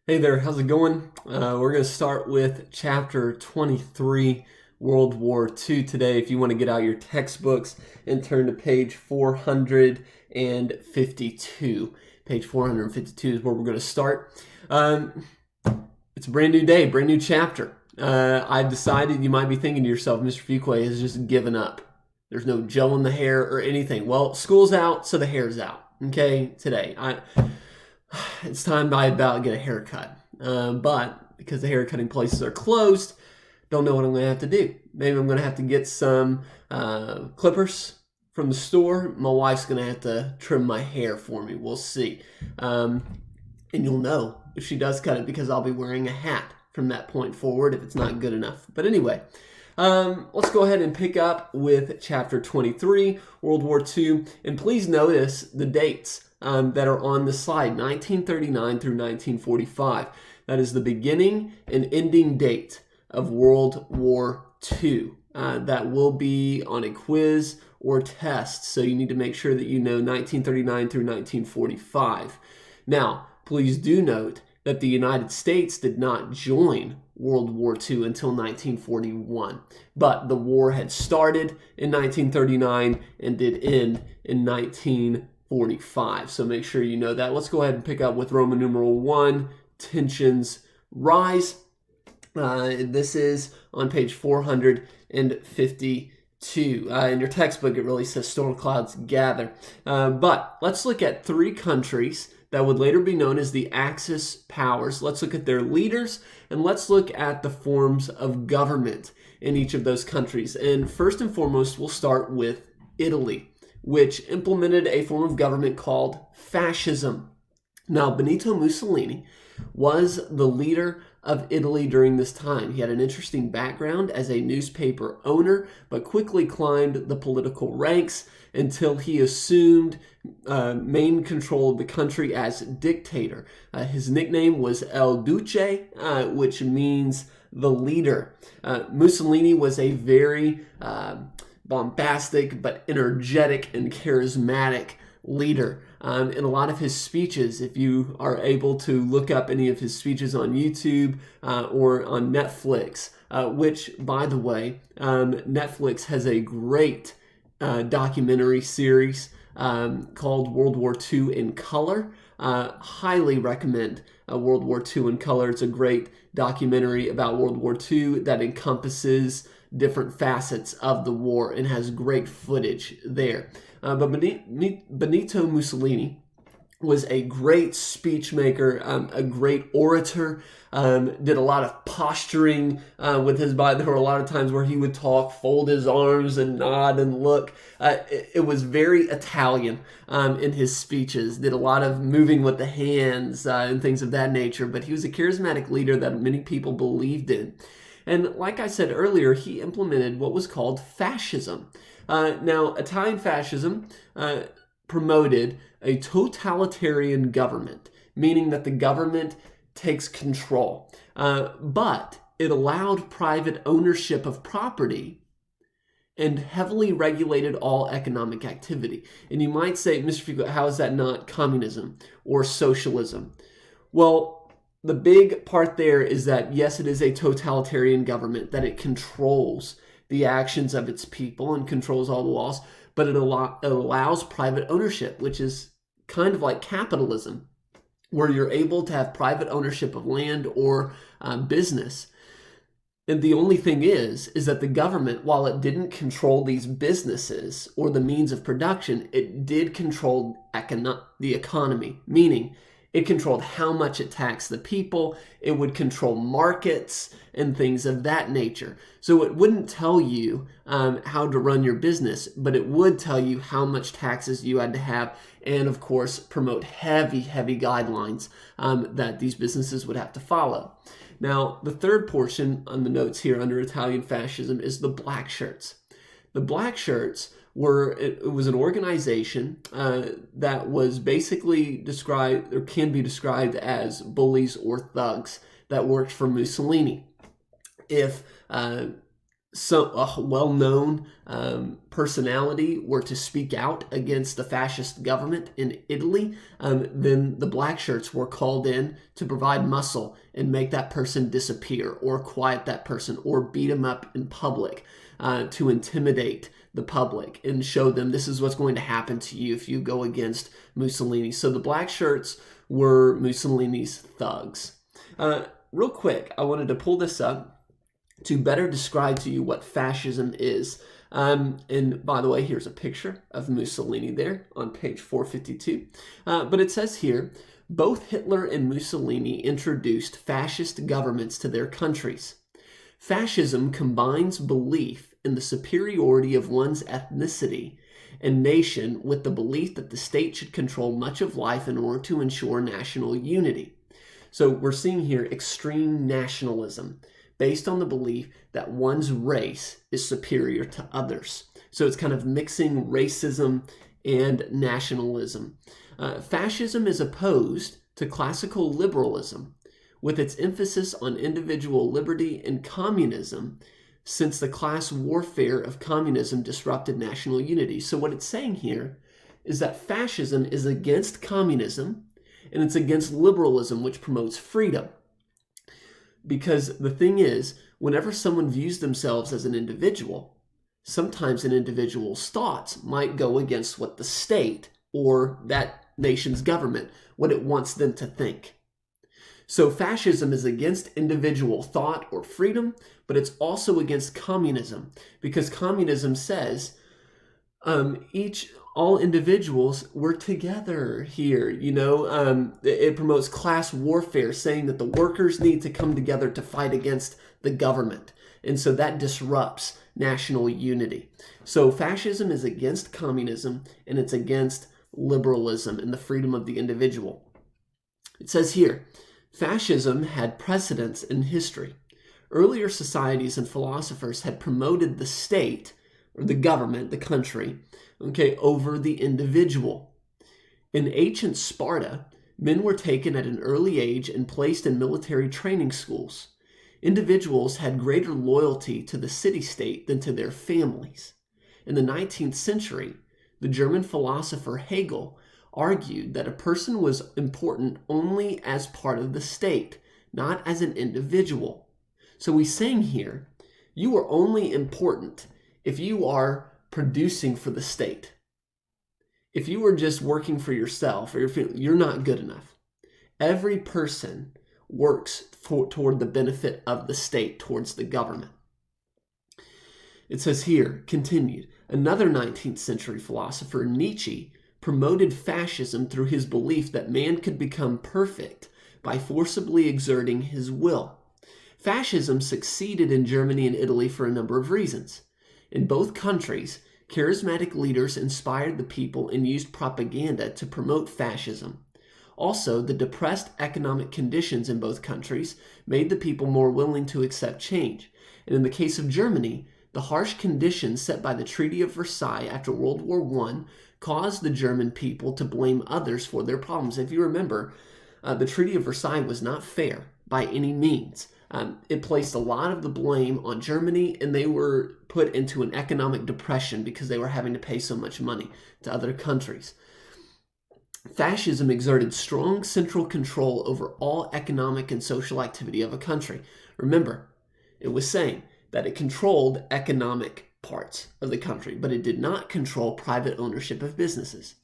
Hey there, how's it going? We're going to start with chapter 23, World War II today. If you want to get out your textbooks and turn to page 452. Page 452 is where we're going to start. It's a brand new day, brand new chapter. I've decided, you might be thinking to yourself, Mr. Fuqua has just given up. There's no gel in the hair or anything. Well, school's out, so the hair's out. Okay, today. It's time I about get a haircut. But because the haircutting places are closed, don't know what I'm going to have to do. Maybe I'm going to have to get some clippers from the store. My wife's going to have to trim my hair for me. We'll see. And you'll know if she does cut it because I'll be wearing a hat from that point forward if it's not good enough. But anyway, let's go ahead and pick up with chapter 23, World War II. And please notice the dates that are on the slide, 1939 through 1945. That is the beginning and ending date of World War II. That will be on a quiz or test, so you need to make sure that you know 1939 through 1945. Now, please do note that the United States did not join World War II until 1941, but the war had started in 1939 and did end in 1945. So make sure you know that. Let's go ahead and pick up with Roman numeral 1, tensions rise. This is on page 452. In your textbook, it really says storm clouds gather. But let's look at three countries that would later be known as the Axis powers. Let's look at their leaders, and let's look at the forms of government in each of those countries. And first and foremost, we'll start with Italy, which implemented a form of government called fascism. Now, Benito Mussolini was the leader of Italy during this time. He had an interesting background as a newspaper owner, but quickly climbed the political ranks until he assumed main control of the country as dictator. His nickname was El Duce, which means the leader. Mussolini was a very bombastic but energetic and charismatic leader. In a lot of his speeches, if you are able to look up any of his speeches on YouTube or on Netflix, which, by the way, Netflix has a great documentary series called World War II in Color. Highly recommend World War II in Color. It's a great documentary about World War II that encompasses different facets of the war and has great footage there. But Benito Mussolini was a great speech maker, a great orator, did a lot of posturing with his body. There were a lot of times where he would talk, fold his arms and nod and look. It was very Italian in his speeches, did a lot of moving with the hands and things of that nature. But he was a charismatic leader that many people believed in. And like I said earlier, he implemented what was called fascism. Now, Italian fascism promoted a totalitarian government, meaning that the government takes control. But it allowed private ownership of property and heavily regulated all economic activity. And you might say, Mr. Fuqua, how is that not communism or socialism? Well, the big part there is that, yes, it is a totalitarian government, that it controls the actions of its people and controls all the laws, but it allows private ownership, which is kind of like capitalism, where you're able to have private ownership of land or business. And the only thing is that the government, while it didn't control these businesses or the means of production, it did control the economy, meaning it controlled how much it taxed the people. It would control markets and things of that nature. So it wouldn't tell you how to run your business, but it would tell you how much taxes you had to have, and of course promote heavy guidelines that these businesses would have to follow. Now, the third portion on the notes here under Italian fascism is the Black Shirts. The Black Shirts it was an organization that was basically described, or can be described as bullies or thugs that worked for Mussolini. If a well-known personality were to speak out against the fascist government in Italy, then the black shirts were called in to provide muscle and make that person disappear, or quiet that person, or beat him up in public to intimidate the public and show them this is what's going to happen to you if you go against Mussolini. So the black shirts were Mussolini's thugs. Real quick, I wanted to pull this up to better describe to you what fascism is. And by the way, here's a picture of Mussolini there on page 452. But it says here, both Hitler and Mussolini introduced fascist governments to their countries. Fascism combines belief in the superiority of one's ethnicity and nation with the belief that the state should control much of life in order to ensure national unity. So we're seeing here extreme nationalism, based on the belief that one's race is superior to others. So it's kind of mixing racism and nationalism. Fascism is opposed to classical liberalism, with its emphasis on individual liberty, and communism, since the class warfare of communism disrupted national unity. So what it's saying here is that fascism is against communism, and it's against liberalism, which promotes freedom. Because the thing is, whenever someone views themselves as an individual, sometimes an individual's thoughts might go against what the state or that nation's government, what it wants them to think. So fascism is against individual thought or freedom, but it's also against communism, because communism says all individuals work together here. It promotes class warfare, saying that the workers need to come together to fight against the government. And so that disrupts national unity. So fascism is against communism, and it's against liberalism and the freedom of the individual. It says here, fascism had precedents in history. Earlier societies and philosophers had promoted the state, or the government, the country, over the individual. In ancient Sparta, men were taken at an early age and placed in military training schools. Individuals had greater loyalty to the city-state than to their families. In the 19th century, the German philosopher Hegel argued that a person was important only as part of the state, not as an individual. So he's saying here, you are only important if you are producing for the state. If you are just working for yourself, or you're not good enough. Every person works toward the benefit of the state, towards the government. It says here, continued, another 19th century philosopher, Nietzsche, promoted fascism through his belief that man could become perfect by forcibly exerting his will. Fascism succeeded in Germany and Italy for a number of reasons. In both countries, charismatic leaders inspired the people and used propaganda to promote fascism. Also, the depressed economic conditions in both countries made the people more willing to accept change. And in the case of Germany, the harsh conditions set by the Treaty of Versailles after World War I caused the German people to blame others for their problems. If you remember, the Treaty of Versailles was not fair by any means. It placed a lot of the blame on Germany, and they were put into an economic depression because they were having to pay so much money to other countries. Fascism exerted strong central control over all economic and social activity of a country. Remember, it was saying that it controlled economic parts of the country, but it did not control private ownership of businesses.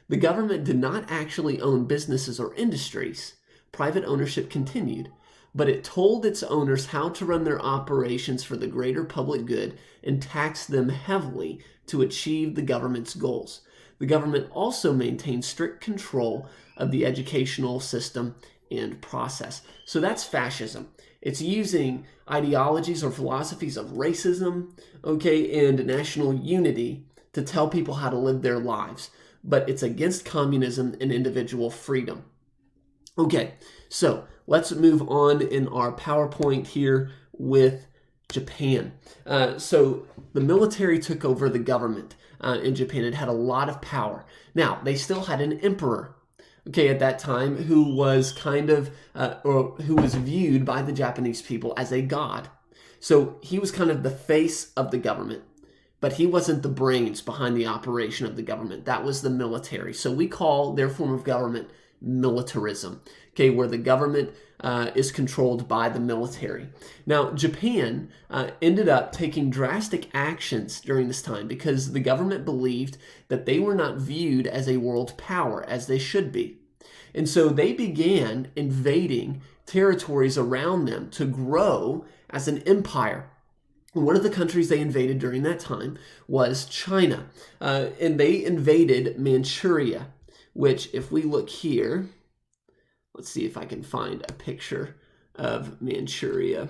The government did not actually own businesses or industries. Private ownership continued, but it told its owners how to run their operations for the greater public good and taxed them heavily to achieve the government's goals. The government also maintained strict control of the educational system and process. So that's fascism. It's using ideologies or philosophies of racism, and national unity to tell people how to live their lives. But it's against communism and individual freedom. Okay, so let's move on in our PowerPoint here with Japan. So the military took over the government in Japan. It had a lot of power. Now, they still had an emperor, at that time, who was or who was viewed by the Japanese people as a god. So he was kind of the face of the government, but he wasn't the brains behind the operation of the government. That was the military. So we call their form of government militarism, okay, where the government is controlled by the military. Now, Japan ended up taking drastic actions during this time because the government believed that they were not viewed as a world power as they should be. And so they began invading territories around them to grow as an empire. One of the countries they invaded during that time was China, and they invaded Manchuria, which, if we look here, let's see if I can find a picture of Manchuria.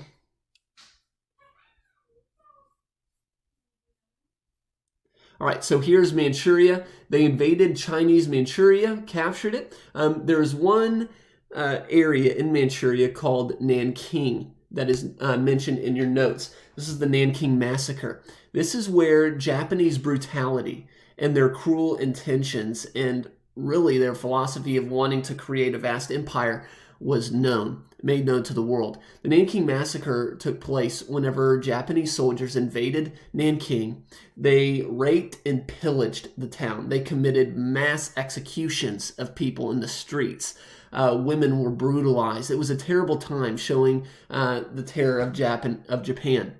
All right, so here's Manchuria. They invaded Chinese Manchuria, captured it. There's one area in Manchuria called Nanking that is mentioned in your notes. This is the Nanking Massacre. This is where Japanese brutality and their cruel intentions and really their philosophy of wanting to create a vast empire was made known to the world. The Nanking Massacre took place whenever Japanese soldiers invaded Nanking. They raped and pillaged the town. They committed mass executions of people in the streets. Women were brutalized. It was a terrible time, showing the terror of Japan.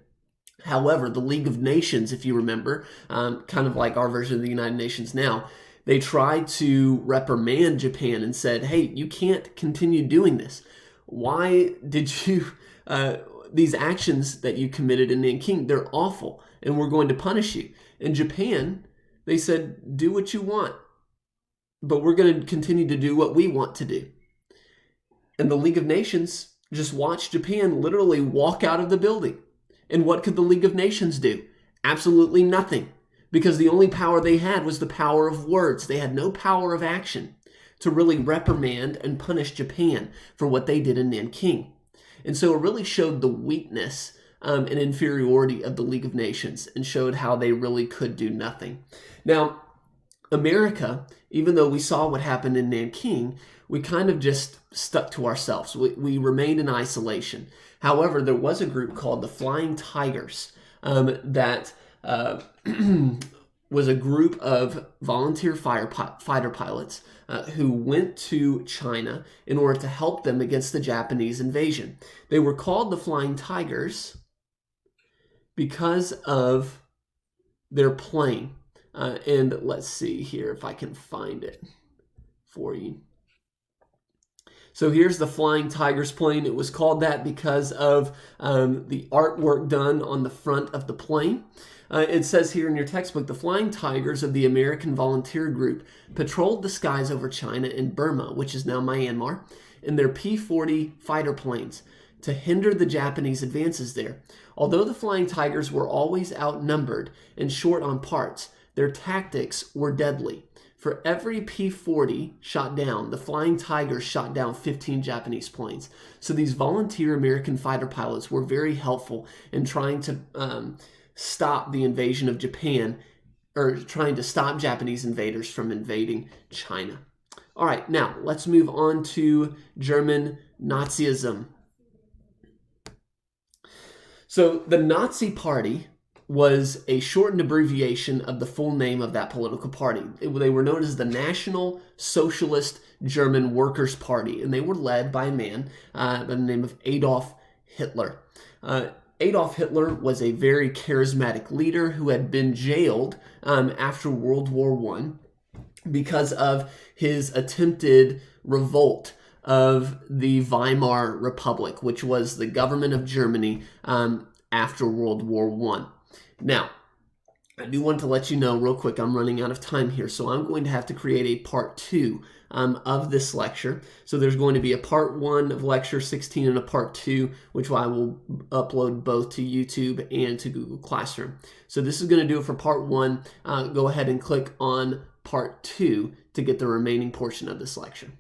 However, the League of Nations, if you remember, kind of like our version of the United Nations now, they tried to reprimand Japan and said, hey, you can't continue doing this. Why did you, these actions that you committed in Nanking, they're awful, and we're going to punish you. And Japan, they said, do what you want, but we're going to continue to do what we want to do. And the League of Nations just watched Japan literally walk out of the building. And what could the League of Nations do? Absolutely nothing. Because the only power they had was the power of words. They had no power of action to really reprimand and punish Japan for what they did in Nanking. And so it really showed the weakness and inferiority of the League of Nations and showed how they really could do nothing. Now, America, even though we saw what happened in Nanking, we kind of just stuck to ourselves. We remained in isolation. However, there was a group called the Flying Tigers that was a group of volunteer fighter pilots who went to China in order to help them against the Japanese invasion. They were called the Flying Tigers because of their plane. And let's see here if I can find it for you. So here's the Flying Tigers plane. It was called that because of the artwork done on the front of the plane. It says here in your textbook, the Flying Tigers of the American Volunteer Group patrolled the skies over China and Burma, which is now Myanmar, in their P-40 fighter planes to hinder the Japanese advances there. Although the Flying Tigers were always outnumbered and short on parts, their tactics were deadly. For every P-40 shot down, the Flying Tigers shot down 15 Japanese planes. So these volunteer American fighter pilots were very helpful in trying to stop the invasion of Japan, or trying to stop Japanese invaders from invading China. All right, now let's move on to German Nazism. So the Nazi Party was a shortened abbreviation of the full name of that political party. They were known as the National Socialist German Workers' Party, and they were led by a man by the name of Adolf Hitler. Adolf Hitler was a very charismatic leader who had been jailed after World War I because of his attempted revolt of the Weimar Republic, which was the government of Germany after World War I. Now, I do want to let you know real quick, I'm running out of time here, so I'm going to have to create a part 2 of this lecture. So there's going to be a part 1 of lecture 16 and a part 2, which I will upload both to YouTube and to Google Classroom. So this is going to do it for part 1. Go ahead and click on part 2 to get the remaining portion of this lecture.